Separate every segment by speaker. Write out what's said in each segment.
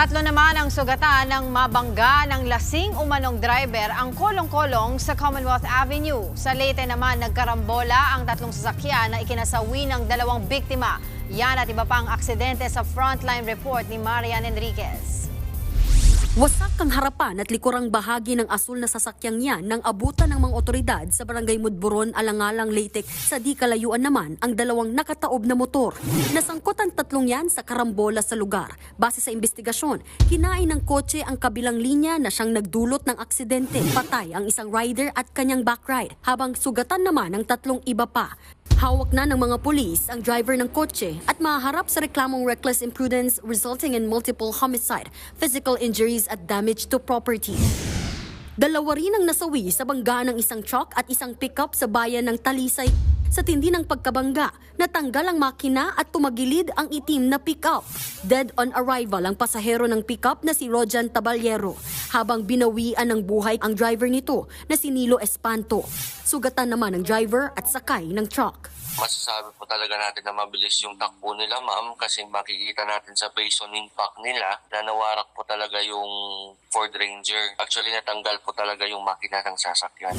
Speaker 1: Tatlo naman ang sugatan ng mabangga ng lasing umanong driver ang kolong-kolong sa Commonwealth Avenue. Sa Leyte naman, nagkarambola ang tatlong sasakyan na ikinasawi ng dalawang biktima. Yan at iba pang aksidente sa Frontline Report ni Marian Enriquez.
Speaker 2: Wasak ang harapan at likurang bahagi ng asul na sasakyang yan nang abutan ng mga otoridad sa Barangay Mudburon, Alangalang, Leyte. Sa di kalayuan naman ang dalawang nakataob na motor. Nasangkot ang tatlong yan sa karambola sa lugar. Base sa investigasyon, kinain ng kotse ang kabilang linya na siyang nagdulot ng aksidente. Patay ang isang rider at kanyang backride, habang sugatan naman ang tatlong iba pa. Hawak na ng mga pulis ang driver ng kotse at mahaharap sa reklamong reckless imprudence resulting in multiple homicide, physical injuries at damage to property. Dalawa rin ang nasawi sa bangga ng isang truck at isang pickup sa bayan ng Talisay. Sa tindi ng pagkabangga, natanggal ang makina at tumagilid ang itim na pickup. Dead on arrival ang pasahero ng pickup na si Rojan Taballero, habang binawian ng buhay ang driver nito na si Nilo Espanto. Sugatan naman ang driver at sakay ng truck.
Speaker 3: Masasabi po talaga natin na mabilis yung takbo nila, ma'am, kasi makikita natin sa based on impact nila na nawarak po talaga yung Ford Ranger. Actually, natanggal po talaga yung makina ng sasakyan.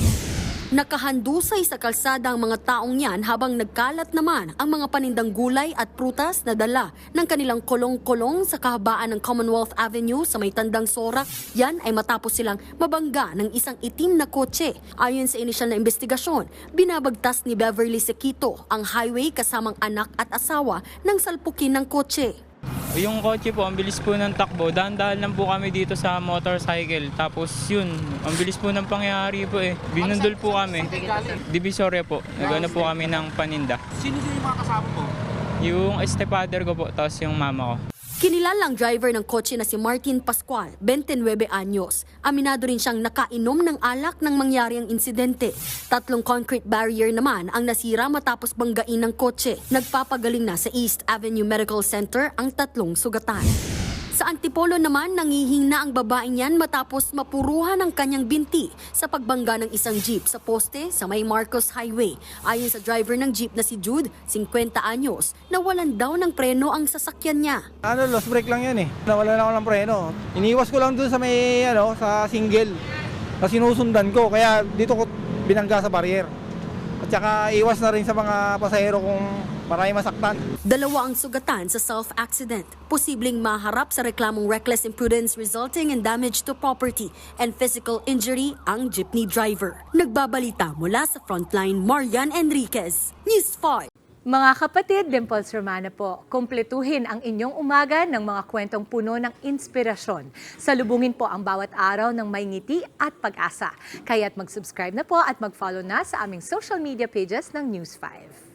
Speaker 2: Nakahandusay sa kalsada ang mga taong yan habang nagkalat naman ang mga panindang gulay at prutas na dala ng kanilang kolong-kolong sa kahabaan ng Commonwealth Avenue sa may Tandang Sorak. Yan ay matapos silang mabangga ng isang itim na kotse. Ayon sa inisyal na investigasyon, binabagtas ni Beverly Sequito ang highway kasamang anak at asawa ng salpukin ng kotse.
Speaker 4: Yung kotse po, ang bilis po ng takbo. Dahan-dahan lang po kami dito sa motorcycle. Tapos yun, ang bilis po ng pangyayari po eh. Binundol po kami. Divisoria po. Nagano po kami ng paninda.
Speaker 5: Sino yung mga kasama po?
Speaker 4: Yung stepfather ko po, tapos yung mama ko.
Speaker 2: Kinilalang driver ng kotse na si Martin Pascual, 29 anyos. Aminado rin siyang nakainom ng alak nang mangyari ang insidente. Tatlong concrete barrier naman ang nasira matapos banggain ng kotse. Nagpapagaling na sa East Avenue Medical Center ang tatlong sugatan. Sa Antipolo naman, nangihina ang babaeng yan matapos mapuruhan ang kanyang binti sa pagbangga ng isang jeep sa poste sa may Marcos Highway. Ayon sa driver ng jeep na si Jude, 50 anyos, nawalan daw ng preno ang sasakyan niya.
Speaker 6: Lost brake lang yan eh. Nawalan ako ng preno. Iniwas ko lang dun sa may, sa single na sinusundan ko. Kaya dito ko binangga sa barrier. At saka iwas na rin sa mga pasahero kung marami masaktan.
Speaker 2: Dalawa ang sugatan sa self-accident. Posibleng maharap sa reklamong reckless imprudence resulting in damage to property and physical injury ang jeepney driver. Nagbabalita mula sa Frontline, Marian Enriquez, News 5.
Speaker 7: Mga kapatid, Dimples Romana po, kumpletuhin ang inyong umaga ng mga kwentong puno ng inspirasyon. Salubungin po ang bawat araw ng may ngiti at pag-asa. Kaya't mag-subscribe na po at mag-follow na sa aming social media pages ng News 5.